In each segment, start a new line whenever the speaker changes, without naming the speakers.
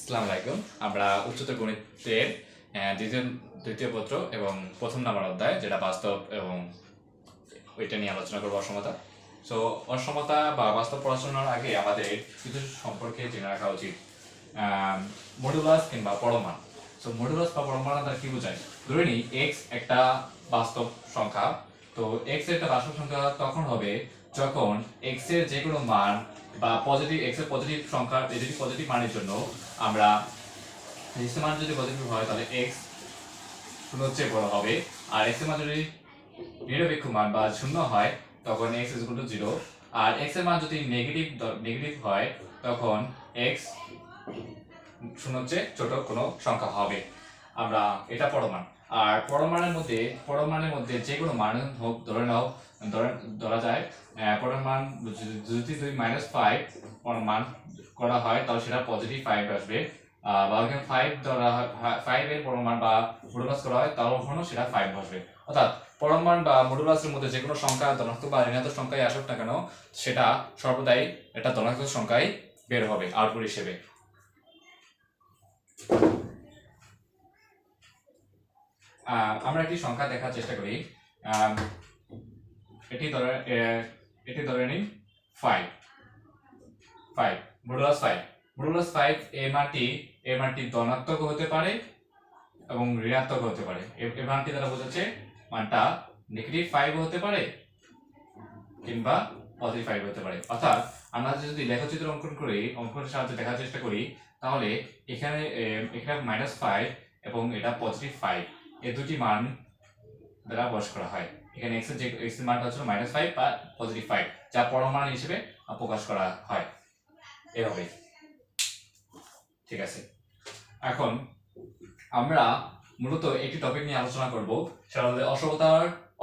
আসসালামু আলাইকুম। আমরা উচ্চতর গণিতের দ্বিতীয় পত্র এবং প্রথম নাম্বার অধ্যায়, যেটা বাস্তব, এবং ওইটা নিয়ে আলোচনা করবো, অসমতা। সো অসমতা বা বাস্তব পড়াশোনার আগে আমাদের কিছু সম্পর্কে জেনে রাখা উচিত। মডুলাস কিংবা পরমাণ। সো মডুলাস বা পরমাণ দ্বারা কি বোঝায়? ধরে নিই এক্স একটা বাস্তব সংখ্যা। তো এক্স এর একটা বাস্তব সংখ্যা তখন হবে যখন এক্স এর যে কোনো মান বা পজিটিভ, এক্স এর পজিটিভ সংখ্যা, পজিটিভ মানের জন্য আমরা এক্স এর মান যদি পজিটিভ হয় তাহলে এক্স শূন্যের চেয়ে বড় হবে, আর এক্স এর মান যদি নিরপেক্ষ মান বা শূন্য হয় তখন x is equal to 0, R x এর মান যদি নেগেটিভ হয় তখন x শূন্যের চেয়ে ছোট কোনো সংখ্যা হবে। আমরা এটা পরমাণ। আর পরমাণের মধ্যে যে কোনো মান হোক, ধরা যায় পরমাণ যদি 2 - 5 মান করা হয় তাহলে সেটা পজিটিভ 5 আসবে। বা এখানে 5 ধরা হয়, 5 এর পরমাণ বা মডুলাস করা হয় তখনও সেটা 5 আসবে। অর্থাৎ পরমাণ বা মডুলাসের মধ্যে যে কোনো সংখ্যা, ধনাত্মক বা ঋণাত্মক সংখ্যায় আসুক না কেন, সেটা সর্বদাই একটা ধনাত্মক সংখ্যায় বের হবে আউটপুট হিসেবে। আমরা একটি সংখ্যা দেখার চেষ্টা করি। এটি ধরে নিন 5 মডুলাস 5 এর মানটি ধনাত্মক হতে পারে এবং ঋণাত্মক হতে পারে। এই মানটি দ্বারা বোঝাচ্ছে মানটা নেগেটিভ 5 হতে পারে কিংবা পজিটিভ 5 হতে পারে। অর্থাৎ আমরা যদি লেখচিত্র অঙ্কনের সাহায্যে দেখার চেষ্টা করি তাহলে এখানে -5 এবং এটা পজিটিভ 5, এই দুটি মান দ্বারা প্রকাশ করা হয়। এখানে x এর মানটা হচ্ছে -5 বা পজিটিভ 5, যা পরমাণু হিসেবে প্রকাশ করা হয় এভাবে। ঠিক আছে, এখন আমরা মূলত একটি টপিক নিয়ে আলোচনা করব, সেটা হলো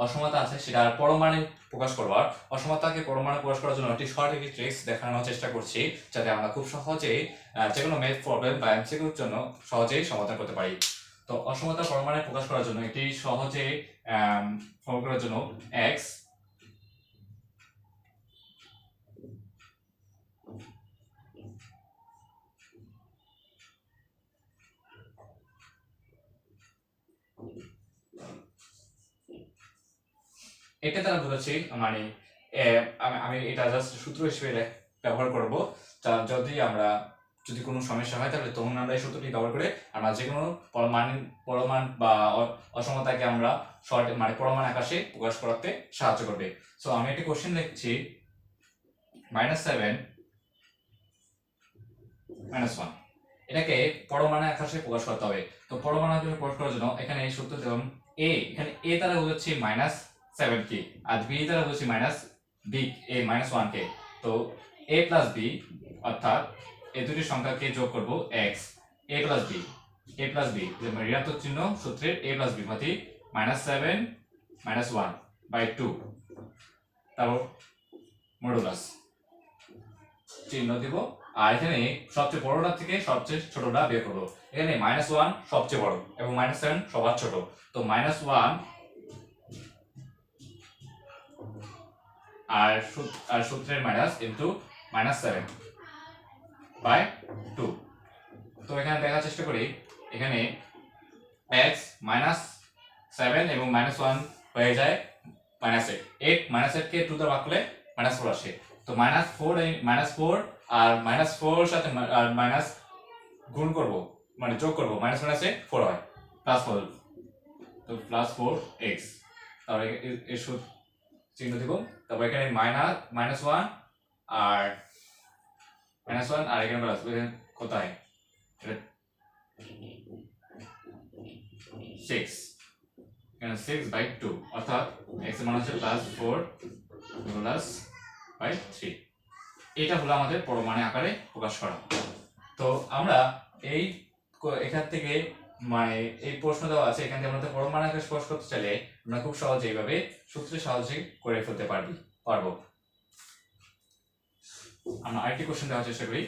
অসমতা আছে সেটা পরমাণু প্রকাশ করবার। অসমতাকে পরমাণু প্রকাশ করার জন্য একটি শর্ট ট্রিক্স দেখানোর চেষ্টা করছি, যাতে আমরা খুব সহজেই যে কোনো ম্যাথ প্রবলেম বা এমসিকিউর জন্য সহজেই সমাধান করতে পারি। তো অসমতা পরমাণু প্রকাশ করার জন্য একটি সহজে ফর্মুলা করার জন্য x এটা দ্বারা বোঝাচ্ছি, মানে আমি এটা জাস্ট সূত্র হিসেবে ব্যবহার করব। যদি কোনো সমস্যা হয় তাহলে তখন আমরা এই সূত্রটি ব্যবহার করে আমরা যে কোনো পরমাণ বা অসমতাকে আমরা মানে পরমাণ আকাশে প্রকাশ করাতে সাহায্য করবে। সো আমি একটা কোশ্চেন লিখছি, -7 -1, এটাকে পরমাণু আকাশে প্রকাশ করতে হবে। তো পরমাণু আকাশে প্রকাশ করার জন্য এখানে এই সূত্র দিলাম এখানে a দ্বারা বোঝাচ্ছি -7 কে, আর b দ্বারা বোঝাচ্ছি -1 কে। তো a প্লাস b, অর্থাৎ এই দুটি সংখ্যাকে যোগ করব x, a প্লাস b ঋণাত্মক চিহ্ন সূত্রের a প্লাস b মানে -7 -1/2, তারপর মডুলাস চিহ্ন দিব। আর এখানে সবচেয়ে বড়টা থেকে সবচেয়ে ছোটটা বের করবো। এখানে -1 সবচেয়ে বড় এবং -7 সবার ছোট। তো -1 আর সূত্রের মাইনাস ইনটু -7/2। তো এখানে দেখার চেষ্টা করি, এখানে x -7 এবং -1 হয়ে যায় -8 -8 কে 2 দ্বারা ভাগ করলে -4 আসে। তো -4 আর -4 সাথে আর মাইনাস গুণ করব, মানে যোগ করব, -এ 4 হয়, +4, তো +4x। তাহলে এর চিহ্ন দিব। তারপর এখানে -1 আর -1 আর এখানে প্লাস, কোথায় এটা 6, এখানে 6/2, অর্থাৎ x এর মান হচ্ছে +4 3। এটা হলো আমাদের পরমাণু আকারে প্রকাশ করা। তো আমরা এখান থেকে, মানে এই প্রশ্ন দেওয়া আছে, এখান থেকে আমরা পরমাণু আকারে প্রকাশ করতে চাইলে আমরা খুব সহজে এইভাবে সূত্রের সাহায্যে করে ফেলতে পারবো। আমরা আরেকটি কোশ্চেন দেওয়ার চেষ্টা করি।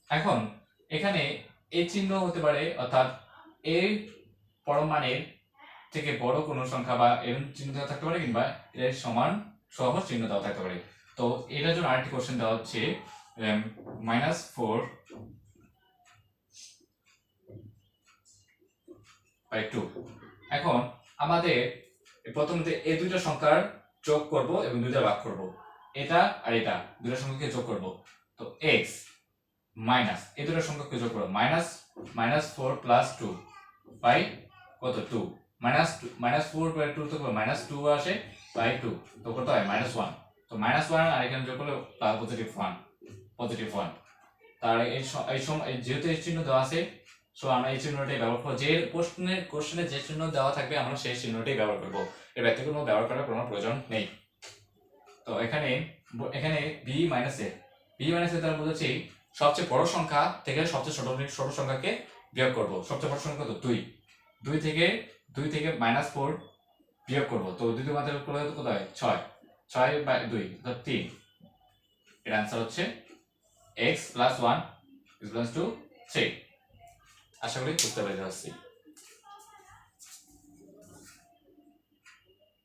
এখন এখানে এই চিহ্ন হতে পারে, অর্থাৎ এই পরমাণুর থেকে বড় কোনো সংখ্যা বা এরকম চিহ্ন থাকতে পারে, কিংবা এর সমান সহজ চিহ্ন দেওয়া থাকতে পারে। তো এটার জন্য আরেকটি কোশ্চেন দেওয়া হচ্ছে -4/2। এখন আমাদের প্রথমে এই দুইটা সংখ্যার যোগ করব এবং দুইটা ভাগ করব, এটা আর এটা দুইটা সংখ্যাকে যোগ করব। তো x মাইনাস এই দুটো সংখ্যাকে যোগ করো, -4 + 2 বাই কত 2, -4/2 তো -2 আসে বাই 2, তো কত হয় -1। তো -1 আর এখানে যোগ করলে +1 তার এই যেহেতু এই চিহ্ন দেওয়া আছে, সো আমরা এই চিহ্নটাই ব্যবহার করব। যে কোশ্চেনে যে চিহ্ন দেওয়া থাকবে আমরা সেই চিহ্নটাই ব্যবহার করব, এর ব্যতিক্রম কোনো ব্যবহার করার কোনো প্রয়োজন নেই। তো এখানে b - a দ্বারা বুঝাচ্ছি সবচেয়ে বড় সংখ্যা থেকে সবচেয়ে ছোট সংখ্যাকে বিয়োগ করব। সবচেয়ে বড় সংখ্যা কত 2 থেকে -4 বিয়োগ করব। তো 2 দিয়ে মাত্রা করলে কত হয় 6/2 অর্থাৎ 3। এর आंसर হচ্ছে x + 1 = 3। আশা করি বুঝতে পেরে যাচ্ছি।